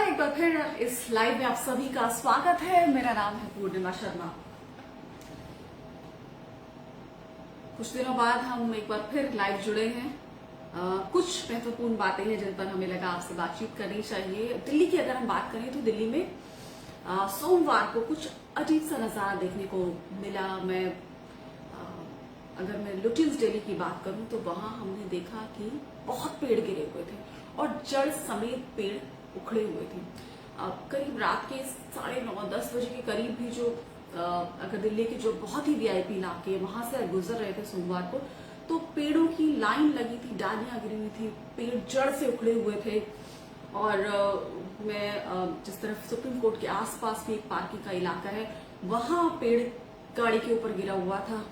एक बार फिर इस लाइव में आप सभी का स्वागत है। मेरा नाम है पूर्णिमा शर्मा। कुछ दिनों बाद हम एक बार फिर लाइव जुड़े हैं। कुछ महत्वपूर्ण बातें हैं जिन पर हमें लगा आपसे बातचीत करनी चाहिए। दिल्ली की अगर हम बात करें तो दिल्ली में सोमवार को कुछ अजीब सा नजारा देखने को मिला। अगर मैं लुटियंस डेली की बात करूं तो वहां हमने देखा कि बहुत पेड़ गिरे हुए थे और जड़ समेत पेड़ उखड़े हुए थे। करीब रात के 9:30-10 बजे के करीब भी जो अगर दिल्ली के जो बहुत ही वीआईपी इलाके हैं वहां से गुजर रहे थे सोमवार को, तो पेड़ों की लाइन लगी थी, डालियां गिरी हुई थी, पेड़ जड़ से उखड़े हुए थे। और मैं जिस तरफ सुप्रीम कोर्ट के आसपास भी एक पार्किंग का इलाका है, वहां पेड़ गाड़ी के ऊपर गिरा हुआ था।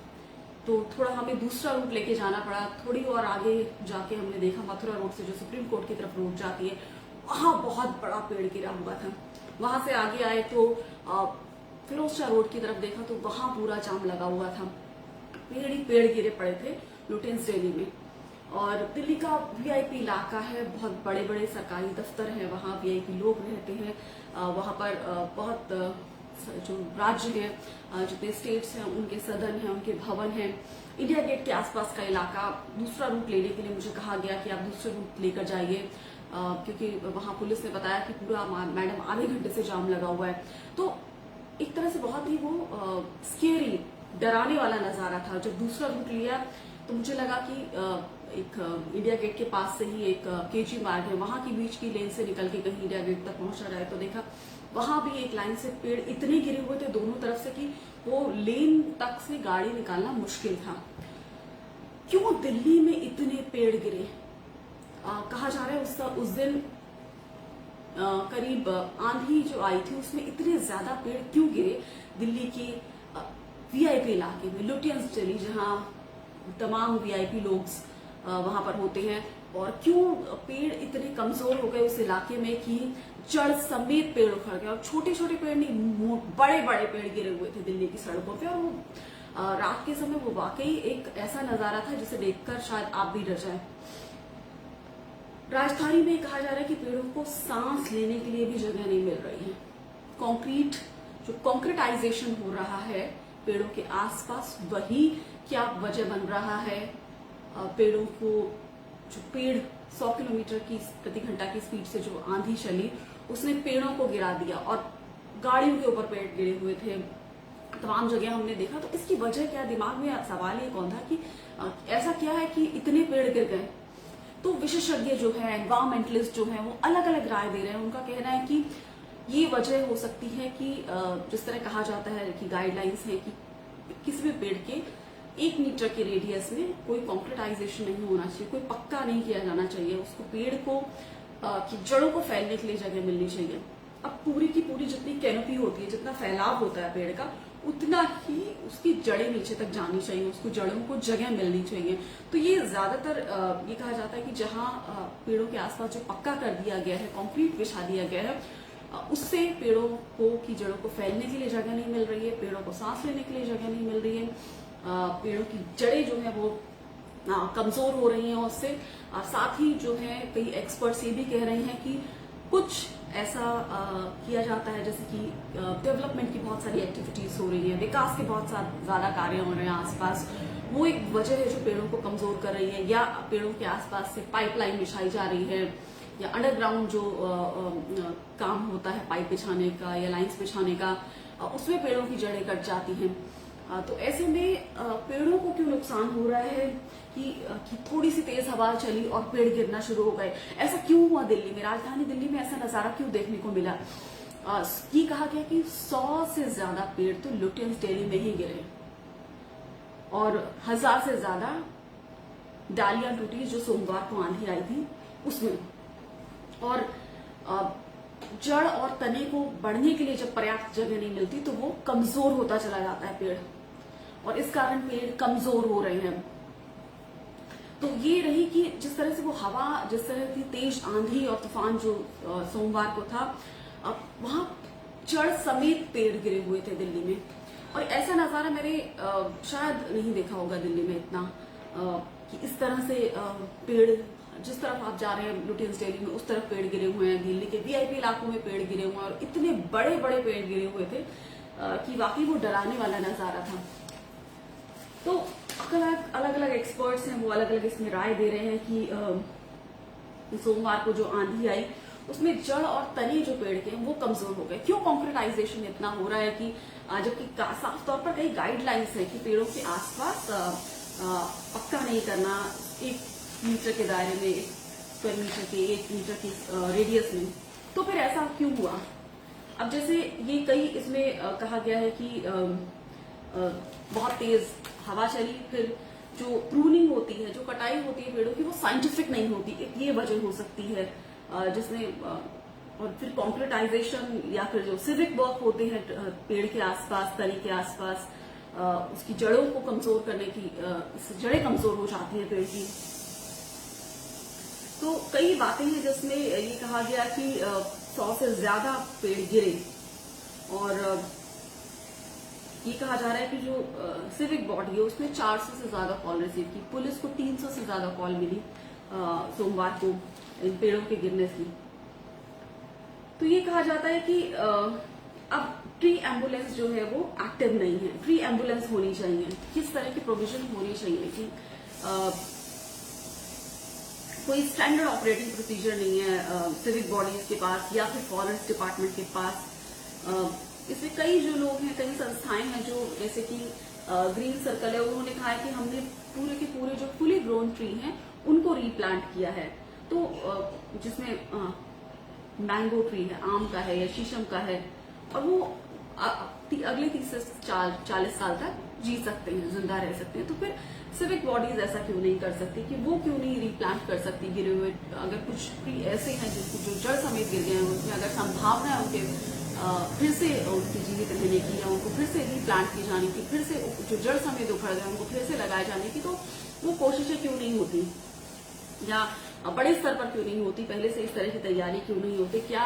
तो थोड़ा हमें दूसरा रूट लेके जाना पड़ा। थोड़ी और आगे जाके हमने देखा मथुरा रोड से जो सुप्रीम कोर्ट की तरफ रोड जाती है, वहां बहुत बड़ा पेड़ गिरा हुआ था। वहां से आगे आए तो फिरोजशाह रोड की तरफ देखा तो वहां पूरा जाम लगा हुआ था। पेड़ ही पेड़ गिरे पड़े थे लुटियंस डेली में। और दिल्ली का वीआईपी इलाका है, बहुत बड़े बड़े सरकारी दफ्तर हैं, वहां वीआईपी लोग रहते हैं। वहां पर बहुत जो राज्य है, जितने स्टेट्स हैं उनके सदन हैं, उनके भवन हैं। इंडिया गेट के आसपास का इलाका, दूसरा रूट लेने के लिए मुझे कहा गया कि आप दूसरे रूट लेकर जाइए, क्योंकि वहां पुलिस ने बताया कि पूरा मैडम आधे घंटे से जाम लगा हुआ है। तो एक तरह से बहुत ही वो स्केरी, डराने वाला नजारा था। जब दूसरा रूट लिया तो मुझे लगा कि एक इंडिया गेट के पास से ही एक केजी मार्ग है, वहां की बीच की लेन से निकल के कहीं इंडिया गेट तक पहुंचा जाए, तो देखा वहां भी एक लाइन से पेड़ इतने गिरे हुए थे दोनों तरफ से कि वो लेन तक से गाड़ी निकालना मुश्किल था। क्यों दिल्ली में इतने पेड़ गिरे? कहा जा रहा है उस दिन करीब आंधी जो आई थी उसमें इतने ज्यादा पेड़ क्यों गिरे दिल्ली के वीआईपी इलाके में, लुटियंस डेली, जहां तमाम वीआईपी लोग वहां पर होते हैं। और क्यों पेड़ इतने कमजोर हो गए उस इलाके में कि जड़ समेत पेड़ उखड़ गए। और छोटे छोटे पेड़ नहीं, बड़े बड़े पेड़ गिरे हुए थे दिल्ली की सड़कों पे। और वो रात के समय वो वाकई एक ऐसा नजारा था जिसे देखकर शायद आप भी डर जाए। राजधानी में कहा जा रहा है कि पेड़ों को सांस लेने के लिए भी जगह नहीं मिल रही है। जो कॉन्क्रीटाइजेशन हो रहा है पेड़ों के आसपास, वही क्या वजह बन रहा है? पेड़ों को, जो पेड़ 100 किलोमीटर की प्रति घंटा की स्पीड से जो आंधी चली, उसने पेड़ों को गिरा दिया और गाड़ियों के ऊपर पेड़ गिरे हुए थे। तमाम जगह हमने देखा। तो इसकी वजह क्या? दिमाग में सवाल ये कौन था कि ऐसा क्या है कि इतने पेड़ गिर गए? तो विशेषज्ञ जो है, एनवायरमेंटलिस्ट जो है, वो अलग अलग राय दे रहे हैं। उनका कहना है कि ये वजह हो सकती है कि जिस तरह कहा जाता है कि गाइडलाइंस है कि किसी भी पेड़ के 1 मीटर के रेडियस में कोई कॉन्क्रीटाइजेशन नहीं होना चाहिए, कोई पक्का नहीं किया जाना चाहिए। उसको पेड़ को की जड़ों को फैलने के लिए जगह मिलनी चाहिए। अब पूरी की पूरी जितनी कैनोपी होती है, जितना फैलाव होता है पेड़ का, उतना ही उसकी जड़ें नीचे तक जानी चाहिए, उसको जड़ों को जगह मिलनी चाहिए। तो ये ज्यादातर ये कहा जाता है कि जहां पेड़ों के आसपास जो पक्का कर दिया गया है, कंक्रीट बिछा दिया गया है, उससे पेड़ों को की जड़ों को फैलने के लिए जगह नहीं मिल रही है, पेड़ों को सांस लेने के लिए जगह नहीं मिल रही है, पेड़ों की जड़ें जो है वो कमजोर हो रही हैं। उससे साथ ही जो है कई एक्सपर्ट्स ये भी कह रहे हैं कि कुछ ऐसा किया जाता है, जैसे कि डेवलपमेंट की बहुत सारी एक्टिविटीज हो रही है, विकास के बहुत ज्यादा कार्य हो रहे हैं आसपास, वो एक वजह है जो पेड़ों को कमजोर कर रही है। या पेड़ों के आसपास से पाइपलाइन बिछाई जा रही है, या अंडरग्राउंड जो काम होता है पाइप बिछाने का या लाइन्स बिछाने का, उसमें पेड़ों की जड़ें कट जाती हैं। तो ऐसे में पेड़ों को क्यों नुकसान हो रहा है कि थोड़ी सी तेज हवा चली और पेड़ गिरना शुरू हो गए? ऐसा क्यों हुआ दिल्ली में, राजधानी दिल्ली में ऐसा नजारा क्यों देखने को मिला? ये कहा गया कि 100 से ज्यादा पेड़ तो लुटियंस डेली में ही गिरे और 1000 से ज्यादा डालियां टूटी जो सोमवार को आंधी आई थी उसमें। और जड़ और तने को बढ़ने के लिए जब पर्याप्त जगह नहीं मिलती तो वो कमजोर होता चला जाता है पेड़, और इस कारण पेड़ कमजोर हो रहे हैं। तो ये रही कि जिस तरह से वो हवा, जिस तरह की तेज आंधी और तूफान जो सोमवार को था, वहां जड़ समेत पेड़ गिरे हुए थे दिल्ली में। और ऐसा नजारा मैंने शायद नहीं देखा होगा दिल्ली में इतना, कि इस तरह से पेड़ जिस तरफ आप जा रहे हैं लुटियंस डेली में उस तरफ पेड़ गिरे हुए हैं, दिल्ली के वीआईपी इलाकों में पेड़ गिरे हुए हैं और इतने बड़े बड़े पेड़ गिरे हुए थे कि वाकई वो डराने वाला नजारा था। तो अलग अलग एक्सपर्ट्स हैं वो अलग अलग इसमें राय दे रहे हैं कि सोमवार को जो आंधी आई उसमें जड़ और तने जो पेड़ के हैं वो कमजोर हो गए। क्यों कॉन्क्रीटाइजेशन इतना हो रहा है कि जबकि साफ तौर पर कई गाइडलाइंस है कि पेड़ों के आसपास पक्का नहीं करना, 1 मीटर के दायरे में, 1 स्क्वायर मीटर के 1 मीटर की रेडियस में। तो फिर ऐसा क्यों हुआ? अब जैसे ये कई इसमें कहा गया है कि बहुत तेज हवा चली, फिर जो प्रूनिंग होती है, जो कटाई होती है पेड़ों की, वो साइंटिफिक नहीं होती, एक ये वजह हो सकती है जिसमें और फिर कॉन्क्रीटाइजेशन या फिर जो सिविक वर्क होते हैं पेड़ के आसपास, तने के आसपास, उसकी जड़ों को कमजोर करने की, जड़ें कमजोर हो जाती है पेड़ की। तो कई बातें हैं जिसमें ये कहा गया कि 100 से ज्यादा पेड़ गिरे और ये कहा जा रहा है कि जो सिविक बॉडी है उसने 400 से ज्यादा कॉल रिसीव की, पुलिस को 300 से ज्यादा कॉल मिली सोमवार को इन पेड़ों के गिरने से। तो ये कहा जाता है कि अब ट्री एम्बुलेंस जो है वो एक्टिव नहीं है, ट्री एम्बुलेंस होनी चाहिए। किस तरह की प्रोविजन होनी चाहिए कि कोई स्टैंडर्ड ऑपरेटिंग प्रोसीजर नहीं है सिविक बॉडीज के पास या फिर फॉरेस्ट डिपार्टमेंट के पास। इसमें कई जो लोग हैं, कई संस्थाएं हैं जो जैसे कि ग्रीन सर्कल है, उन्होंने कहा है कि हमने पूरे के पूरे जो फुली ग्रोन ट्री हैं उनको रीप्लांट किया है। तो जिसमें मैंगो ट्री है, आम का है या शीशम का है, और वो अगले 30 से 40 साल तक जी सकते हैं, जिंदा रह सकते हैं। तो फिर सिविक बॉडीज ऐसा क्यों नहीं कर सकती कि वो क्यों नहीं रीप्लांट कर सकती गिरे हुए? अगर कुछ ट्री ऐसे हैं जो जड़ समेत गिर गए हैं, उसमें अगर संभावना है उनके फिर से उनके जीवित रहने की या उनको फिर से रीप्लांट की जाने की, फिर से जो जड़ समेत उखड़ गए उनको फिर से लगाए जाने की, तो वो कोशिशें क्यों नहीं होती या बड़े स्तर पर क्यों नहीं होती? पहले से इस तरह की तैयारी क्यों नहीं होती? क्या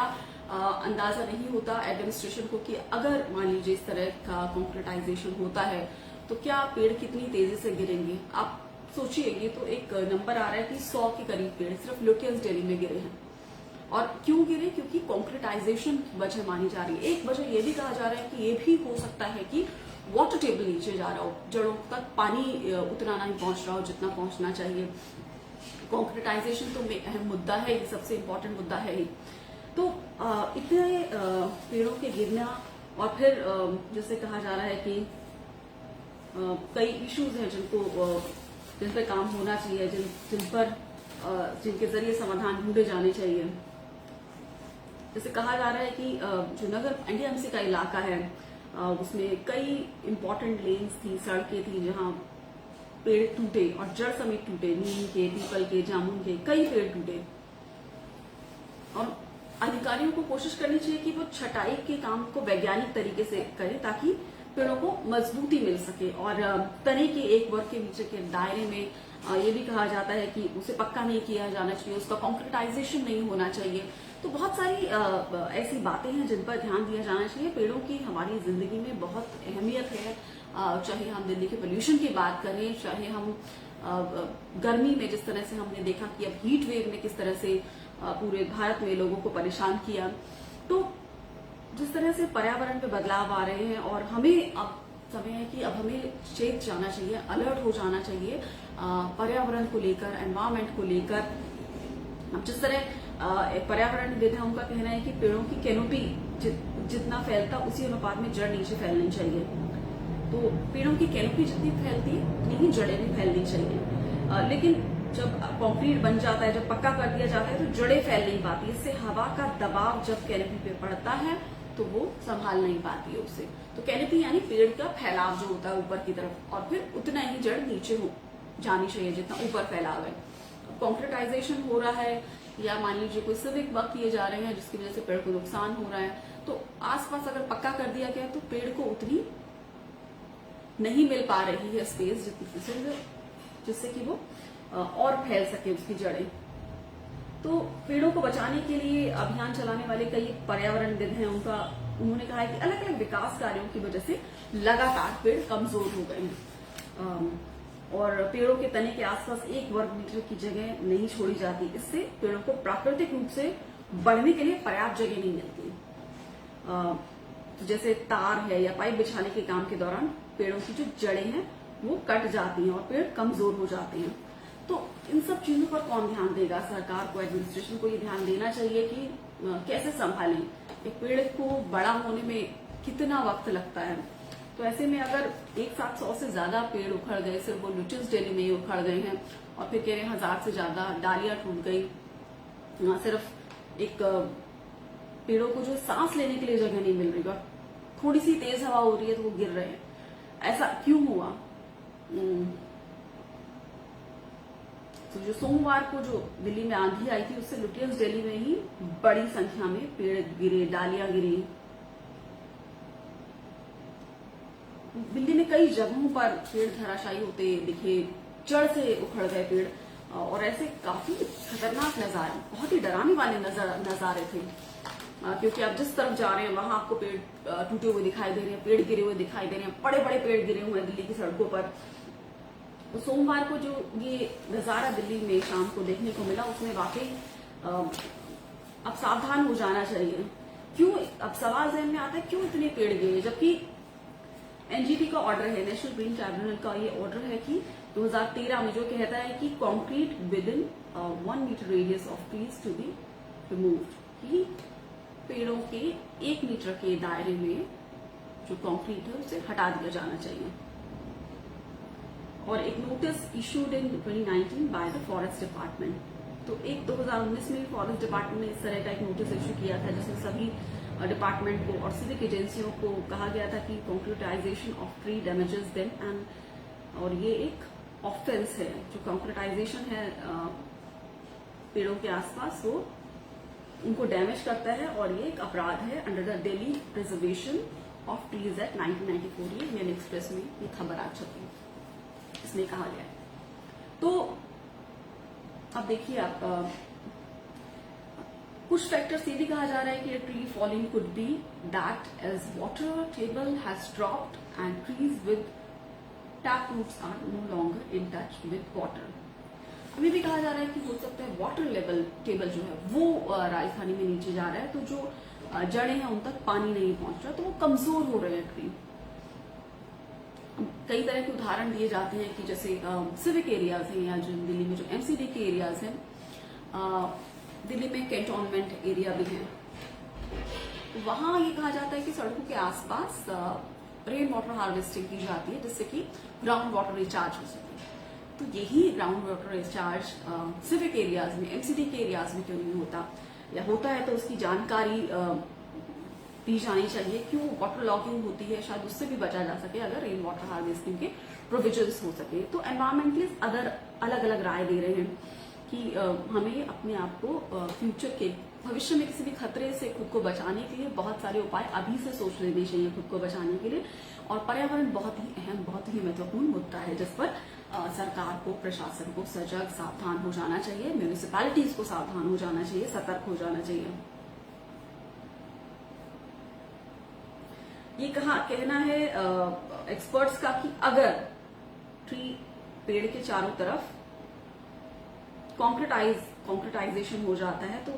अंदाजा नहीं होता एडमिनिस्ट्रेशन को कि अगर मान लीजिए इस तरह का कॉन्क्रीटाइजेशन होता है तो क्या पेड़ कितनी तेजी से गिरेंगे? आप सोचिए, ये तो एक नंबर आ रहा है कि 100 के करीब पेड़ सिर्फ लुटियंस डेली में गिरे हैं। और क्यों गिरे? क्योंकि कॉन्क्रीटाइजेशन वजह मानी जा रही है। एक वजह ये भी कहा जा रहा है कि ये भी हो सकता है कि वाटर टेबल नीचे जा रहा हो, जड़ों तक पानी उतना नहीं पहुंच रहा हो जितना पहुंचना चाहिए। कॉन्क्रीटाइजेशन तो अहम मुद्दा है, ये सबसे इम्पोर्टेंट मुद्दा है ही। तो इतने पेड़ों के गिरना और फिर जैसे कहा जा रहा है कि कई इश्यूज हैं जिन पर काम होना चाहिए, जिनके जरिए समाधान ढूंढे जाने चाहिए। जैसे कहा जा रहा है कि जो नगर एनडीएमसी का इलाका है उसमें कई इंपॉर्टेंट लेन्स थी, सड़कें थी जहां पेड़ टूटे और जड़ समेत टूटे, नीम के, पीपल के, जामुन के कई पेड़ टूटे। और अधिकारियों को कोशिश करनी चाहिए कि वो छटाई के काम को वैज्ञानिक तरीके से करें ताकि पेड़ों को मजबूती मिल सके। और तने के 1 वर्ग के नीचे के दायरे में ये भी कहा जाता है कि उसे पक्का नहीं किया जाना चाहिए, उसका कॉन्क्रीटाइजेशन नहीं होना चाहिए। तो बहुत सारी ऐसी बातें हैं जिन पर ध्यान दिया जाना चाहिए। पेड़ों की हमारी जिंदगी में बहुत अहमियत है, चाहे हम दिल्ली के पोल्यूशन की बात करें, चाहे हम गर्मी में जिस तरह से हमने देखा कि अब हीट वेव ने किस तरह से पूरे भारत में लोगों को परेशान किया। तो जिस तरह से पर्यावरण पे बदलाव आ रहे हैं और हमें अब समय है कि अब हमें चेत जाना चाहिए, अलर्ट हो जाना चाहिए पर्यावरण को लेकर, एनवायरमेंट को लेकर। अब जिस तरह पर्यावरणविदों का कहना है कि पेड़ों की कैनोपी जितना फैलता उसी अनुपात में जड़ नीचे फैलनी चाहिए। तो पेड़ों की कैनोपी जितनी फैलती है उतनी ही जड़ें भी फैलनी चाहिए। लेकिन जब कंक्रीट बन जाता है, जब पक्का कर दिया जाता है तो जड़ें फैल नहीं पाती। इससे हवा का दबाव जब कैनोपी पे पड़ता है तो वो संभाल नहीं पाती है उससे। तो कैनोपी यानी पेड़ का फैलाव जो होता है ऊपर की तरफ, और फिर उतना ही जड़ नीचे हो जानी चाहिए जितना ऊपर फैलाव है। कॉन्क्रीटाइजेशन हो रहा है या मान लीजिए कोई सिविक वर्क किए जा रहे हैं जिसकी वजह से पेड़ को नुकसान हो रहा है, तो आसपास अगर पक्का कर दिया गया तो पेड़ को उतनी नहीं मिल पा रही है स्पेस जिससे कि वो और फैल सके उसकी जड़ें। तो पेड़ों को बचाने के लिए अभियान चलाने वाले कई पर्यावरणविद हैं, उन्होंने कहा है कि अलग अलग विकास कार्यों की वजह से लगातार पेड़ कमजोर हो गए हैं। और पेड़ों के तने के आसपास 1 वर्ग मीटर की जगह नहीं छोड़ी जाती। इससे पेड़ों को प्राकृतिक रूप से बढ़ने के लिए पर्याप्त जगह नहीं मिलती। तो जैसे तार है या पाइप बिछाने के काम के दौरान पेड़ों की जो जड़ें हैं वो कट जाती हैं और पेड़ कमजोर हो जाते हैं। तो इन सब चीजों पर कौन ध्यान देगा? सरकार को, एडमिनिस्ट्रेशन को ये ध्यान देना चाहिए कि कैसे संभालें। एक पेड़ को बड़ा होने में कितना वक्त लगता है। तो ऐसे में अगर एक साथ 100 से ज्यादा पेड़ उखड़ गए, सिर्फ वो लुटियंस डेली में ही उखड़ गए हैं, और फिर कह रहे हैं 1000 से ज्यादा डालियां टूट गई, सिर्फ एक पेड़ों को जो सांस लेने के लिए जगह नहीं मिल रही और थोड़ी सी तेज हवा हो रही है तो वो गिर रहे हैं। ऐसा क्यों हुआ? तो जो सोमवार को जो दिल्ली में आंधी आई थी, उससे लुटियंस दिल्ली में ही बड़ी संख्या में पेड़ गिरे, डालियां गिरी। दिल्ली में कई जगहों पर पेड़ धराशायी होते दिखे, जड़ से उखड़ गए पेड़, और ऐसे काफी खतरनाक नजारे, बहुत ही डराने वाले नजारे थे। क्योंकि आप जिस तरफ जा रहे हैं वहां आपको पेड़ टूटे हुए दिखाई दे रहे हैं, पेड़ गिरे हुए दिखाई दे रहे हैं, बड़े बड़े पेड़ गिरे हुए हैं दिल्ली की सड़कों पर। तो सोमवार को जो ये नजारा दिल्ली में शाम को देखने को मिला, उसमें वाकई अब सावधान हो जाना चाहिए। क्यों? अब सवाल जहन में आता है, क्यों इतने पेड़ गिरे? जबकि एनजीटी का ऑर्डर है, नेशनल ग्रीन ट्रिब्यूनल का ये ऑर्डर है कि 2013 में जो कहता है कि concrete within 1 metre radius of trees to be removed, कि पेड़ों के 1 मीटर के दायरे में जो कंक्रीट है उसे हटा दिया जाना चाहिए। और एक notice issued in 2019 by the forest department. तो एक 2019 में फॉरेस्ट डिपार्टमेंट ने इस तरह का एक नोटिस इशू किया था, जिसमें सभी डिपार्टमेंट को और सिविक एजेंसियों को कहा गया था कि concretization of tree damages them, and और ये एक ऑफेंस है। जो कंक्रीटाइजेशन है पेड़ों के आसपास, वो उनको डैमेज करता है और ये एक अपराध है under the Delhi preservation of trees act 1994। ये इंडियन एक्सप्रेस में ये खबर आ छपी, इसमें कहा गया है। तो अब देखिए आप, कुछ फैक्टर्स ये भी कहा जा रहा है कि tree falling could be that as water table has dropped and trees with tap roots are no longer in touch with water. अभी भी कहा जा रहा है कि हो सकता है वाटर लेवल टेबल जो है वो राजधानी में नीचे जा रहा है, तो जो जड़ें हैं उन तक पानी नहीं पहुंच रहा, तो वो कमजोर हो रहे हैं ट्री। कई तरह के उदाहरण दिए जाते हैं कि जैसे सिविक एरियाज हैं या जो दिल्ली में जो एमसीडी के एरियाज हैं, दिल्ली में कैंटोनमेंट एरिया भी है, तो वहां ये कहा जाता है कि सड़कों के आसपास रेन वाटर हार्वेस्टिंग की जाती है, जिससे कि ग्राउंड वाटर रिचार्ज हो सके। तो यही ground water recharge civic areas में, एमसीडी के एरियाज में क्यों नहीं होता, या होता है तो उसकी जानकारी दी जानी चाहिए। क्यों वाटर लॉगिंग होती है, शायद उससे भी बचा जा सके अगर रेन वाटर हार्वेस्टिंग के प्रोविजंस हो सके। तो एनवायरमेंटलिस्ट अलग अलग राय दे रहे हैं कि हमें अपने आप को फ्यूचर के भविष्य में किसी भी खतरे से खुद को बचाने के लिए बहुत सारे उपाय अभी से सोच लेने चाहिए खुद को बचाने के लिए। और पर्यावरण बहुत ही अहम, बहुत ही महत्वपूर्ण मुद्दा है, जिस पर सरकार को, प्रशासन को सजग, सावधान हो जाना चाहिए, म्यूनिसिपैलिटीज को सावधान हो जाना चाहिए, सतर्क हो जाना चाहिए। ये कहना है एक्सपर्ट्स का कि अगर ट्री पेड़ के चारों तरफ कॉन्क्रीटाइजेशन हो जाता है तो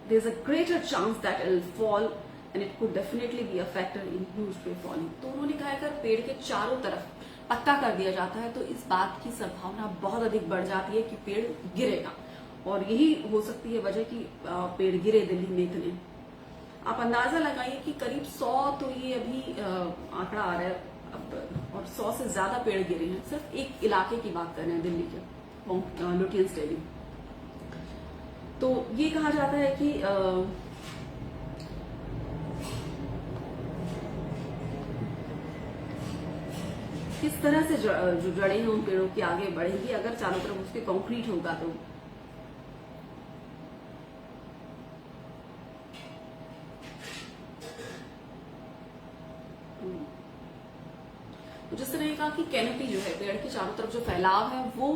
there is a greater chance that it will fall and it could definitely be a factor in huge tree falling. तो उन्होंने कहा अगर पेड़ के चारों तरफ पक्का कर दिया जाता है तो इस बात की संभावना बहुत अधिक बढ़ जाती है कि पेड़ गिरेगा, और यही हो सकती है वजह कि पेड़ गिरे दिल्ली में इतने। आप अंदाजा लगाइए कि करीब 100, तो ये अभी आंकड़ा आ रहा है अब, और 100 से ज्यादा पेड़ गिरे हैं। सिर्फ एक इलाके की बात कर रहे हैं दिल्ली के, लुटियंस दिल्ली। तो ये कहा जाता है कि किस तरह से जो जड़ें हैं उन पेड़ों की आगे बढ़ेंगी अगर चारों तरफ उसके कंक्रीट होगा तो। जिस तरह कहा कि कैनोपी जो है, पेड़ के चारों तरफ जो फैलाव है वो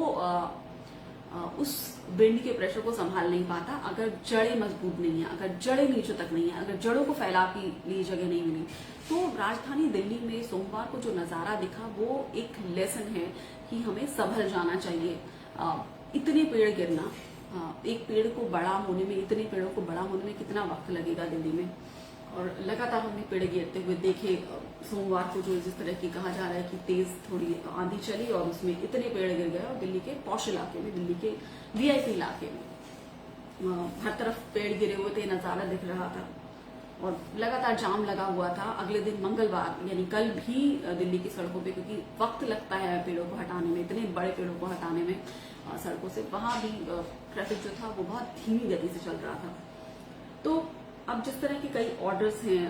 उस विंड के प्रेशर को संभाल नहीं पाता अगर जड़ें मजबूत नहीं है, अगर जड़ें नीचे तक नहीं है, अगर जड़ों को फैलाव के लिए जगह नहीं मिली। तो राजधानी दिल्ली में सोमवार को जो नजारा दिखा वो एक लेसन है कि हमें संभल जाना चाहिए। इतने पेड़ गिरना, एक पेड़ को बड़ा होने में, इतने पेड़ों को बड़ा होने में कितना वक्त लगेगा दिल्ली में, और लगातार हमने पेड़ गिरते हुए देखे। सोमवार को जो जिस तरह की कहा जा रहा है कि तेज थोड़ी आंधी चली और उसमें इतने पेड़ गिर गए, और दिल्ली के पॉश इलाके में, दिल्ली के वीआईपी इलाके में हर तरफ पेड़ गिरे हुए थे, नजारा दिख रहा था और लगातार जाम लगा हुआ था। अगले दिन मंगलवार यानी कल भी दिल्ली की सड़कों पे, क्योंकि वक्त लगता है पेड़ों को हटाने में, इतने बड़े पेड़ों को हटाने में सड़कों से, वहां भी ट्रैफिक जो था वो बहुत धीमी गति से चल रहा था। तो अब जिस तरह के कई ऑर्डर्स हैं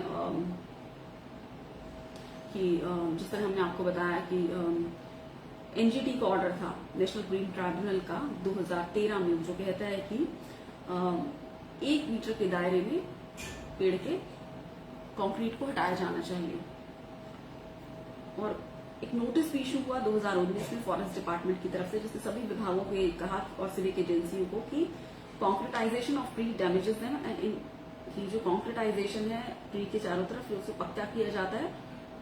कि जिस तरह हमने आपको बताया कि एनजीटी का ऑर्डर था, नेशनल ग्रीन ट्राइब्यूनल का 2013 में, जो कहता है कि 1 मीटर के दायरे में पेड़ के कंक्रीट को हटाया जाना चाहिए। और एक नोटिस भी इशू हुआ 2019 में फॉरेस्ट डिपार्टमेंट की तरफ से, जिसने सभी विभागों को कहा और सिविक एजेंसियों को कि concretization of tree damages them, and कि जो कॉन्क्रीटाइजेशन है ट्री के चारों तरफ उसे पक्का किया जाता है,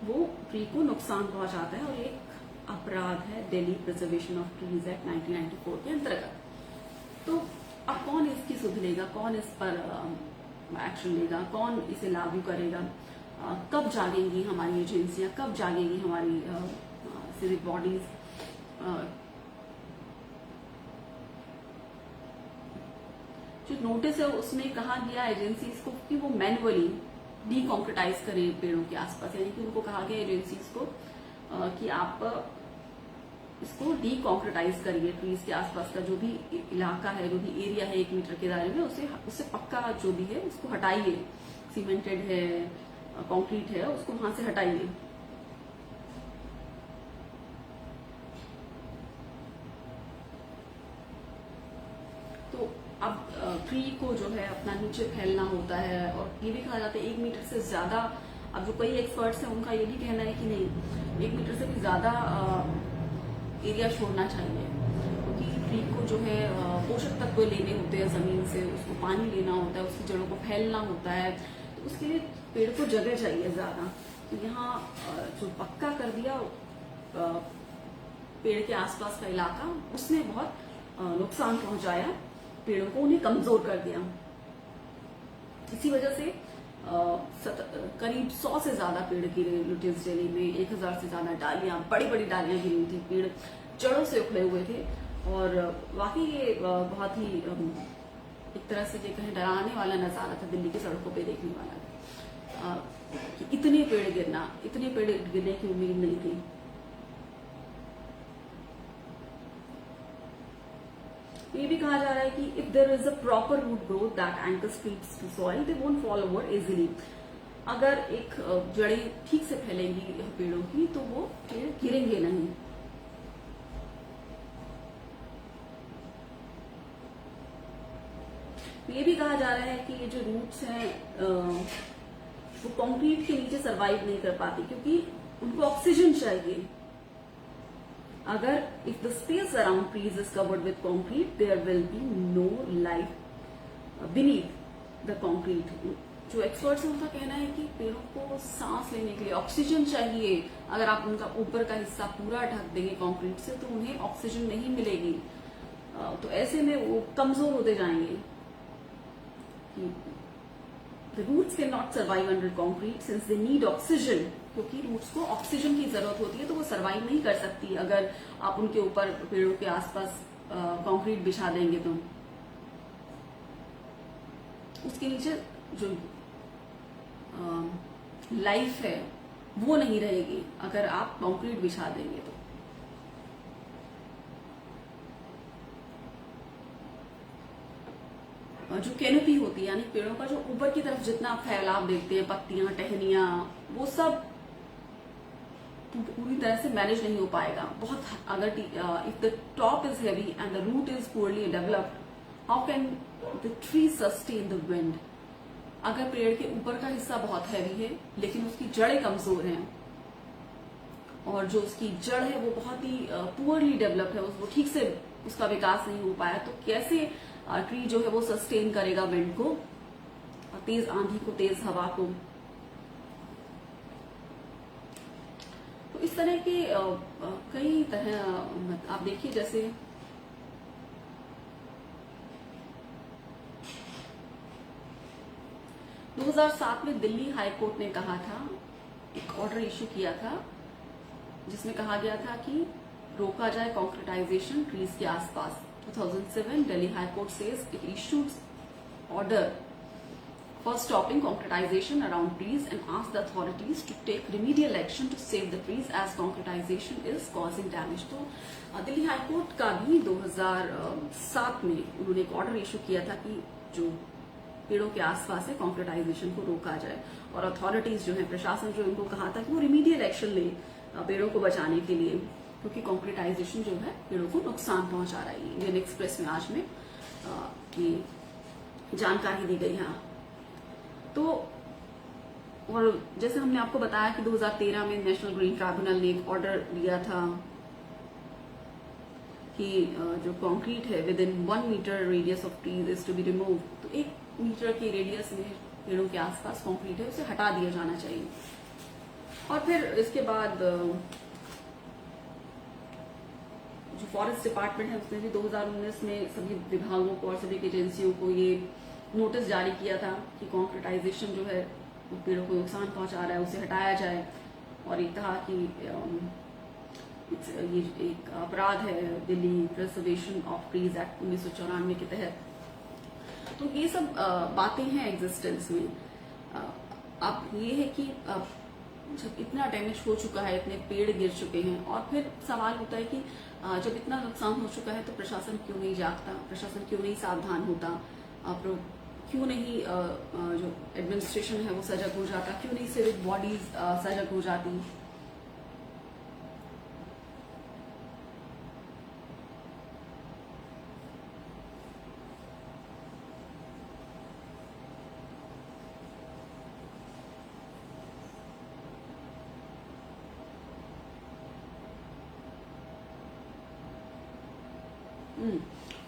वो ट्री को नुकसान पहुंचाता है और एक अपराध है Delhi preservation of trees act 1994 के अंतर्गत। तो अब कौन इसकी सुध लेगा, कौन इस पर एक्शन लेगा, कौन इसे लागू करेगा, कब जागेंगी हमारी एजेंसियां, कब जागेंगी हमारी सिविक बॉडीज। जो नोटिस है उसमें कहा गया एजेंसीज को कि वो मैनुअली डीकॉन्क्रीटाइज करें पेड़ों के आसपास, यानी कि उनको कहा गया एजेंसीज को कि आप इसको डीकॉन्क्रीटाइज करिए, ट्रीज के आसपास का जो भी इलाका है, जो भी एरिया है 1 मीटर के दायरे में, उससे पक्का जो भी है उसको हटाइए, सीमेंटेड है, कंक्रीट है, उसको वहां से हटाइए। तो अब ट्री को जो है अपना नीचे फैलना होता है, और ये भी कहा जाता है 1 मीटर से ज्यादा, अब जो कई एक्सपर्ट्स हैं उनका ये भी कहना है कि नहीं, 1 मीटर से भी ज्यादा एरिया छोड़ना चाहिए, क्योंकि ट्री को जो है पोषक तत्व लेने होते हैं जमीन से, उसको पानी लेना होता है, उसकी जड़ों को फैलना होता है, तो उसके लिए पेड़ को जगह चाहिए ज्यादा। तो यहाँ जो पक्का कर दिया पेड़ के आसपास का इलाका, उसने बहुत नुकसान पहुंचाया पेड़ों को, उन्हें कमजोर कर दिया। इसी वजह से करीब 100 से ज्यादा पेड़ गिरे लुटियंस दिल्ली में, 1000 से ज्यादा डालियां, बड़ी बड़ी डालियां गिरी थी, पेड़ जड़ों से उखड़े हुए थे। और वाकई ये बहुत ही एक तरह से ये कहें डराने वाला नजारा था दिल्ली की सड़कों पे देखने वाला, कि इतने पेड़ गिरना, इतने पेड़ गिरने की उम्मीद नहीं थी। ये भी कहा जा रहा है कि if there is a proper root growth that anchors trees to soil, they won't fall over easily. अगर एक जड़ें ठीक से फैलेंगी पेड़ों की तो वो पेड़ गिरेंगे नहीं। ये भी कहा जा रहा है कि ये जो रूट्स हैं वो कंक्रीट के नीचे सरवाइव नहीं कर पाती, क्योंकि उनको ऑक्सीजन चाहिए। अगर if the space around trees is covered with concrete, there will be no life beneath the concrete. जो एक्सपर्ट्स हैं उनका कहना है कि पेड़ों को सांस लेने के लिए ऑक्सीजन चाहिए। अगर आप उनका ऊपर का हिस्सा पूरा ढक देंगे कंक्रीट से तो उन्हें ऑक्सीजन नहीं मिलेगी, तो ऐसे में वो कमजोर होते जाएंगे। The roots cannot survive under concrete since they need oxygen, क्योंकि रूट्स को ऑक्सीजन की जरूरत होती है, तो वो सरवाइव नहीं कर सकती अगर आप उनके ऊपर पेड़ों के आसपास कंक्रीट बिछा देंगे। तो उसके नीचे जो लाइफ है वो नहीं रहेगी अगर आप कंक्रीट बिछा देंगे तो। जो कैनोपी होती है, यानी पेड़ों का जो ऊपर की तरफ जितना फैलाव देखते हैं, पत्तियां, टहनियां, वो सब पूरी तरह से मैनेज नहीं हो पाएगा। बहुत अगर if the top is heavy and the root is poorly developed, how can the tree sustain the wind. अगर पेड़ के ऊपर का हिस्सा बहुत हैवी है लेकिन उसकी जड़ें कमजोर हैं, और जो उसकी जड़ है वो बहुत ही पुअरली डेवलप्ड है, वो ठीक से उसका विकास नहीं हो पाया, तो कैसे ट्री जो है वो सस्टेन करेगा विंड को, तेज आंधी को, तेज हवा को। तो इस तरह के कई तरह आप देखिए, जैसे 2007 में दिल्ली हाई कोर्ट ने कहा था, एक ऑर्डर इशू किया था जिसमें कहा गया था कि रोका जाए कॉन्क्रीटाइजेशन ट्रीज के आसपास। 2007 Delhi high court says it issued order for stopping concretization around trees and asked the authorities to take remedial action to save the trees as concretization is causing damage। तो दिल्ली हाई कोर्ट का भी 2007 में उन्होंने एक order issue किया था कि जो पेड़ों के आसपास है कॉन्क्रीटाइजेशन को रोका जाए, और अथॉरिटीज जो है, प्रशासन जो, उनको कहा था कि वो रिमीडियल एक्शन ले पेड़ों को बचाने के लिए, क्योंकि कॉन्क्रीटाइजेशन जो है पेड़ों को नुकसान पहुंचा रही है। इंडियन एक्सप्रेस में आज में की जानकारी दी गई है। तो और जैसे हमने आपको बताया कि 2013 में नेशनल ग्रीन ट्राइब्यूनल ने एक ऑर्डर दिया था कि जो कंक्रीट है within 1 metre radius of trees is to be remove. तो 1 मीटर के रेडियस में पेड़ों के आसपास कंक्रीट है उसे हटा दिया जाना चाहिए। और फिर इसके बाद जो फॉरेस्ट डिपार्टमेंट है उसने भी 2019 में सभी विभागों को और सभी एजेंसियों को ये नोटिस जारी किया था कि कॉन्क्रीटाइजेशन जो है पेड़ों को नुकसान पहुंचा रहा है, उसे हटाया जाए। और ये कहा कि ये एक अपराध है Delhi preservation of trees act 1994 के तहत। तो ये सब बातें हैं एग्जिस्टेंस में। अब ये है कि जब इतना डैमेज हो चुका है, इतने पेड़ गिर चुके हैं, और फिर सवाल होता है कि जब इतना नुकसान हो चुका है तो प्रशासन क्यों नहीं जागता, प्रशासन क्यों नहीं सावधान होता, क्यों नहीं जो एडमिनिस्ट्रेशन है वो सजग हो जाता, क्यों नहीं सिविक बॉडीज सजग हो जाती।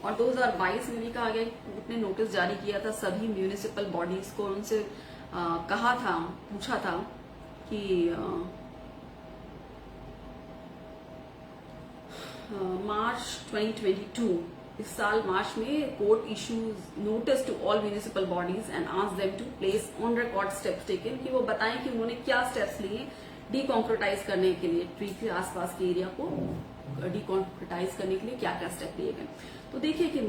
और 2022 में भी कहा गया, कोर्ट ने नोटिस जारी किया था सभी म्यूनिसिपल बॉडीज को, उनसे कहा था, पूछा था कि मार्च 2022 इस साल मार्च में court issues notice to all municipal bodies and ask them to place on record steps taken, कि वो बताएं कि उन्होंने क्या स्टेप्स लिए डीकॉन्क्रीटाइज करने के लिए, ट्री के आसपास के एरिया को डीकॉन्क्रीटाइज करने के लिए क्या क्या स्टेप लिए गए। तो देखिए कि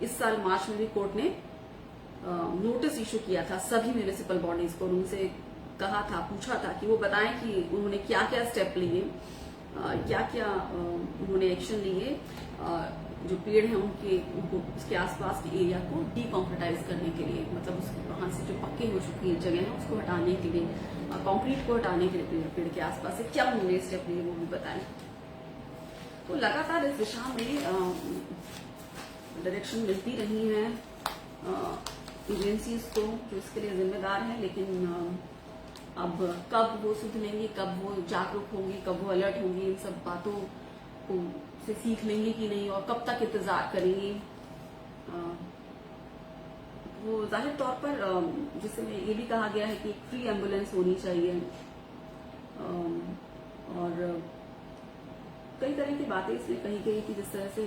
इस साल मार्च में भी कोर्ट ने नोटिस इशू किया था सभी म्यूनिसिपल बॉडीज को, उनसे कहा था, पूछा था कि वो बताएं कि उन्होंने क्या क्या स्टेप लिए, क्या क्या उन्होंने एक्शन लिए जो पेड़ हैं उनको उसके आसपास के एरिया को डीकॉन्क्रीटाइज करने के लिए, मतलब वहां से जो पक्के हो चुकी जगह है उसको हटाने के लिए, कंक्रीट को हटाने के लिए पेड़ के आसपास से क्या उन्होंने स्टेप लिए वो भी बताएं। तो लगातार इस दिशा में डायरेक्शन मिलती रही है एजेंसीज को जो इसके लिए जिम्मेदार है, लेकिन अब कब वो सुध लेंगे, कब वो जागरूक होंगे, कब वो अलर्ट होंगे, इन सब बातों को से सीख लेंगे कि नहीं, और कब तक इंतजार करेंगे। वो जाहिर तौर पर जिसमें ये भी कहा गया है कि एक फ्री एम्बुलेंस होनी चाहिए, और कई तरह की बातें इसमें कही गई कि जिस तरह से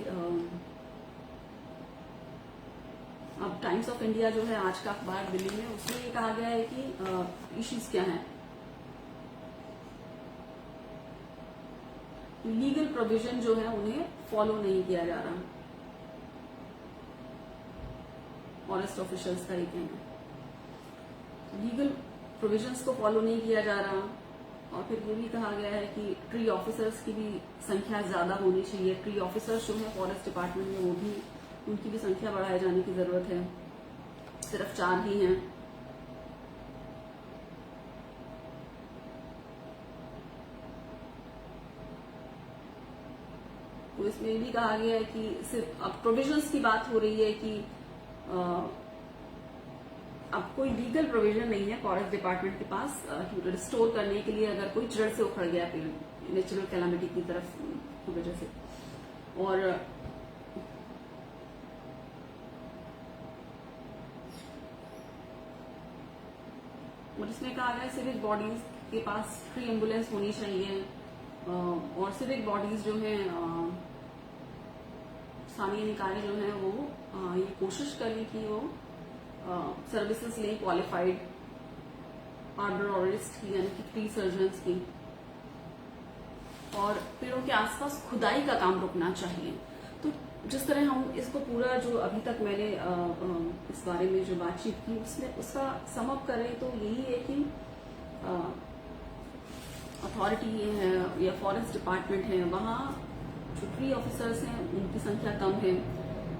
अब टाइम्स ऑफ इंडिया जो है आज का अखबार दिल्ली में, उसमें ये कहा गया है कि इश्यूज क्या हैं, लीगल प्रोविजन जो है उन्हें फॉलो नहीं किया जा रहा, फॉरेस्ट ऑफिशियल्स का ये कहना है, लीगल प्रोविजंस को फॉलो नहीं किया जा रहा। और फिर ये भी कहा गया है कि ट्री ऑफिसर्स की भी संख्या ज्यादा होनी चाहिए, ट्री ऑफिसर्स जो है फॉरेस्ट डिपार्टमेंट में वो भी, उनकी भी संख्या बढ़ाए जाने की जरूरत है, सिर्फ 4 ही हैं। तो इसमें ये भी कहा गया है कि सिर्फ अब प्रोविजंस की बात हो रही है कि अब कोई लीगल प्रोविजन नहीं है फॉरेस्ट डिपार्टमेंट के पास रिस्टोर करने के लिए, अगर कोई जड़ से उखड़ गया पेड़ नेचुरल कैलामिटी की तरफ की वजह से। और और इसमें कहा गया है सिविक बॉडीज के पास ट्री एम्बुलेंस होनी चाहिए, और सिविक बॉडीज जो है स्थानीय निकाय जो है वो ये कोशिश करें कि वो सर्विसेज लें क्वालिफाइड आर्बोरिस्ट की, यानी कि ट्री सर्जन्स की। और पेड़ों के आसपास खुदाई का काम रुकना चाहिए। तो जिस तरह हम इसको पूरा जो अभी तक मैंने इस बारे में जो बातचीत की उसमें उसका समअप करें तो यही है कि अथॉरिटी है या फॉरेस्ट डिपार्टमेंट है, वहाँ जो ट्री ऑफिसर्स हैं उनकी संख्या कम है,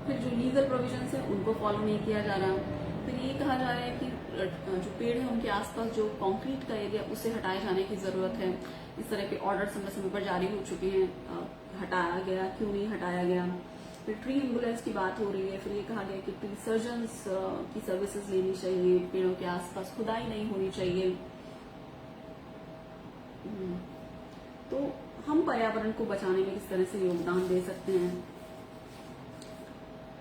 फिर जो लीगल प्रोविजंस है उनको फॉलो नहीं किया जा रहा। फिर ये कहा जा रहा है कि जो पेड़ है उनके आसपास जो कंक्रीट का एरिया उसे हटाए जाने की जरूरत है। इस तरह के ऑर्डर समय समय पर जारी हो चुके हैं, हटाया गया, क्यों नहीं हटाया गया। फिर ट्री एम्बुलेंस की बात हो रही है, फिर ये कहा गया कि ट्री सर्जन्स की सर्विसेज लेनी चाहिए, पेड़ों के आसपास खुदाई नहीं होनी चाहिए। तो हम पर्यावरण को बचाने में किस तरह से योगदान दे सकते हैं।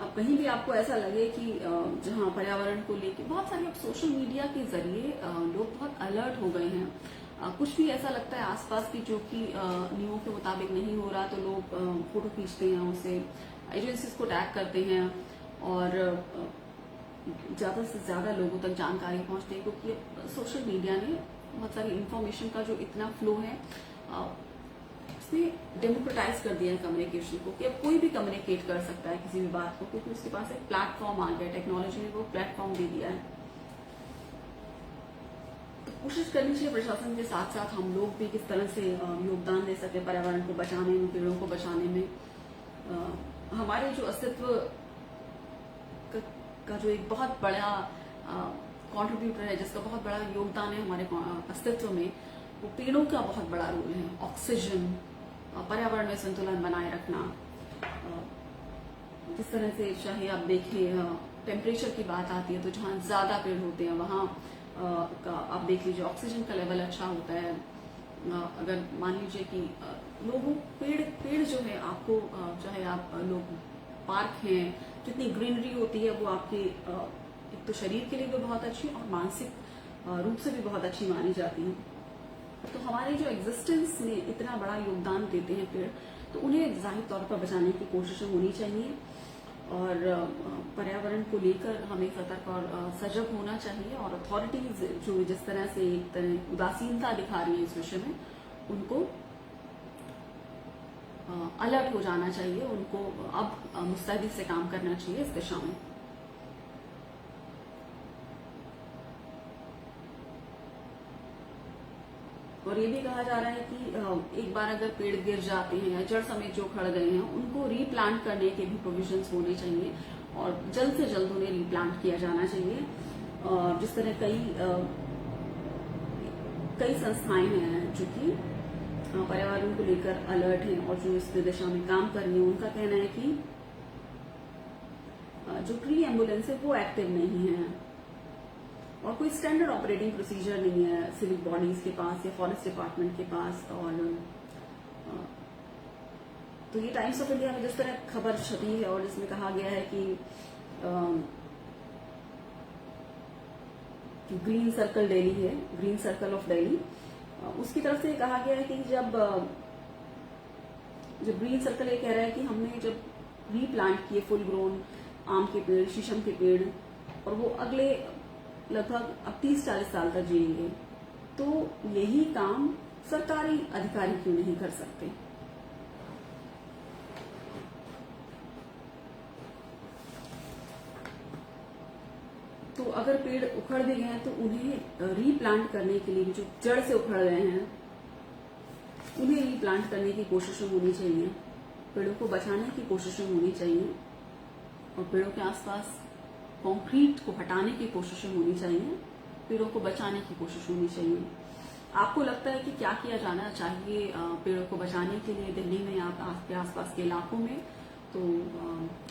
अब कहीं भी आपको ऐसा लगे कि जहां पर्यावरण को लेके बहुत सारे अब सोशल मीडिया के जरिए लोग बहुत अलर्ट हो गए हैं, कुछ भी ऐसा लगता है आसपास की जो कि नियमों के मुताबिक नहीं हो रहा तो लोग फोटो खींचते हैं, उसे एजेंसीज को टैग करते हैं और ज्यादा से ज्यादा लोगों तक जानकारी पहुंचती है, क्योंकि सोशल मीडिया ने बहुत सारी इंफॉर्मेशन का जो इतना फ्लो है उसने डेमोक्रेटाइज कर दिया है कम्युनिकेशन को, कि अब कोई भी कम्युनिकेट कर सकता है किसी भी बात को, क्योंकि उसके पास एक प्लेटफॉर्म आ गया, टेक्नोलॉजी ने वो प्लेटफॉर्म दे दिया है। तो कोशिश करनी चाहिए प्रशासन के साथ साथ हम लोग भी किस तरह से योगदान दे सके पर्यावरण को बचाने में, पेड़ों को बचाने में। हमारे जो अस्तित्व का जो एक बहुत बड़ा कंट्रीब्यूटर है, जिसका बहुत बड़ा योगदान है हमारे अस्तित्व में, वो पेड़ों का बहुत बड़ा रोल है। ऑक्सीजन, पर्यावरण में संतुलन बनाए रखना। जिस तरह से चाहे आप देखें टेम्परेचर की बात आती है तो जहाँ ज्यादा पेड़ होते हैं वहाँ का आप देख लीजिए ऑक्सीजन का लेवल अच्छा होता है। अगर मान लीजिए कि लोगों पेड़ जो है आपको चाहे आप लोग पार्क हैं, जितनी ग्रीनरी होती है वो आपके एक तो शरीर के लिए भी बहुत अच्छी और मानसिक रूप से भी बहुत अच्छी मानी जाती है। तो हमारे जो एग्जिस्टेंस में इतना बड़ा योगदान देते हैं पेड़, तो उन्हें जाहिर तौर पर बचाने की कोशिशें होनी चाहिए और पर्यावरण को लेकर हमें सतर्क और सजग होना चाहिए। और अथॉरिटीज जो जिस तरह से एक तरह उदासीनता दिखा रही है इस विषय में, उनको अलर्ट हो जाना चाहिए, उनको अब मुस्तैदी से काम करना चाहिए इस दिशा में। और ये भी कहा जा रहा है कि एक बार अगर पेड़ गिर जाते हैं या जड़ समेत जो खड़ गए हैं उनको रीप्लांट करने के भी प्रोविजंस होने चाहिए और जल्द से जल्द उन्हें रीप्लांट किया जाना चाहिए। और जिस तरह कई संस्थाएं हैं जो कि पर्यावरण को लेकर अलर्ट हैं और जो इस दिशा में काम कर रही हैं, उनका कहना है कि जो ट्री एम्बुलेंस है वो एक्टिव नहीं है और कोई स्टैंडर्ड ऑपरेटिंग प्रोसीजर नहीं है सिविक बॉडीज के पास या फॉरेस्ट डिपार्टमेंट के पास। और तो ये टाइम्स ऑफ इंडिया में जिस तरह खबर छपी है और जिसमें कहा गया है कि ग्रीन सर्कल दिल्ली है, ग्रीन सर्कल ऑफ दिल्ली, उसकी तरफ से कहा गया है कि जब ग्रीन सर्कल ये कह रहा है कि हमने जब रीप्लांट किए फुल ग्रोन आम के पेड़, शीशम के पेड़, और वो अगले लगभग अब 30-40 साल तक जिएंगे, तो यही काम सरकारी अधिकारी क्यों नहीं कर सकते। तो अगर पेड़ उखड़ भी गए हैं तो उन्हें रीप्लांट करने के लिए जो जड़ से उखड़ गए हैं उन्हें रीप्लांट करने की कोशिशें होनी चाहिए, पेड़ों को बचाने की कोशिशें होनी चाहिए और पेड़ों के आसपास कंक्रीट को हटाने की कोशिशें होनी चाहिए, पेड़ों को बचाने की कोशिश होनी चाहिए। आपको लगता है कि क्या किया जाना चाहिए पेड़ों को बचाने के लिए दिल्ली में या आपके आसपास के इलाकों में, तो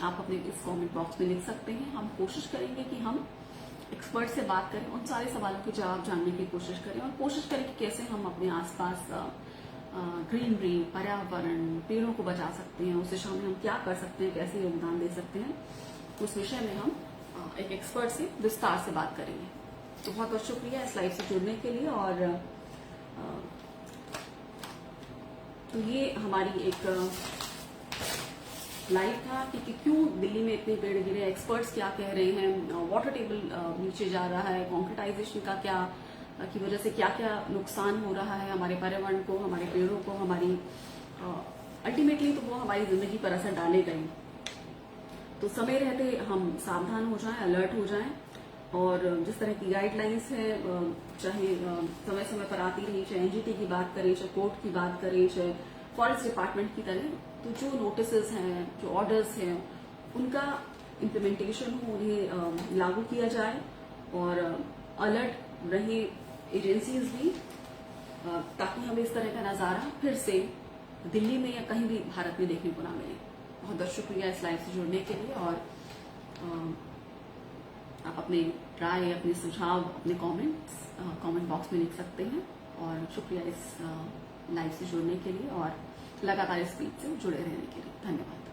आप अपने इस कमेंट बॉक्स में लिख सकते हैं। हम कोशिश करेंगे कि हम एक्सपर्ट से बात करें, उन सारे सवालों के जवाब जानने की कोशिश करें और कोशिश करें कि कैसे हम अपने आसपास ग्रीनरी, पर्यावरण, पेड़ों को बचा सकते हैं, उस दिशा में हम क्या कर सकते हैं, कैसे योगदान दे सकते हैं, उस विषय में हम एक एक्सपर्ट से विस्तार से बात करेंगे। तो बहुत बहुत शुक्रिया इस लाइव से जुड़ने के लिए। और तो ये हमारी एक लाइव था कि क्यों दिल्ली में इतने पेड़ गिरे, एक्सपर्ट्स क्या कह रहे हैं, वाटर टेबल नीचे जा रहा है, कॉन्क्रीटाइजेशन का क्या की वजह से क्या क्या नुकसान हो रहा है हमारे पर्यावरण को, हमारे पेड़ों को, हमारी अल्टीमेटली तो वो हमारी जिंदगी पर असर डालेगा ही। तो समय रहते हम सावधान हो जाएं, अलर्ट हो जाएं, और जिस तरह की गाइडलाइंस है चाहे समय समय पर आती रही, चाहे एनजीटी की बात करें, चाहे कोर्ट की बात करें, चाहे फॉरेस्ट डिपार्टमेंट की तरह, तो जो नोटिसेस हैं, जो ऑर्डर्स हैं, उनका इम्प्लीमेंटेशन हो, उन्हें लागू किया जाए और अलर्ट रहे एजेंसीज भी, ताकि हमें इस तरह का नजारा फिर से दिल्ली में या कहीं भी भारत में देखने को ना मिले। बहुत बहुत शुक्रिया इस लाइव से जुड़ने के लिए। और आप अपने राय, अपने सुझाव, अपने कमेंट बॉक्स में लिख सकते हैं। और शुक्रिया इस लाइव से जुड़ने के लिए और लगातार इस फीड से जुड़े रहने के लिए। धन्यवाद।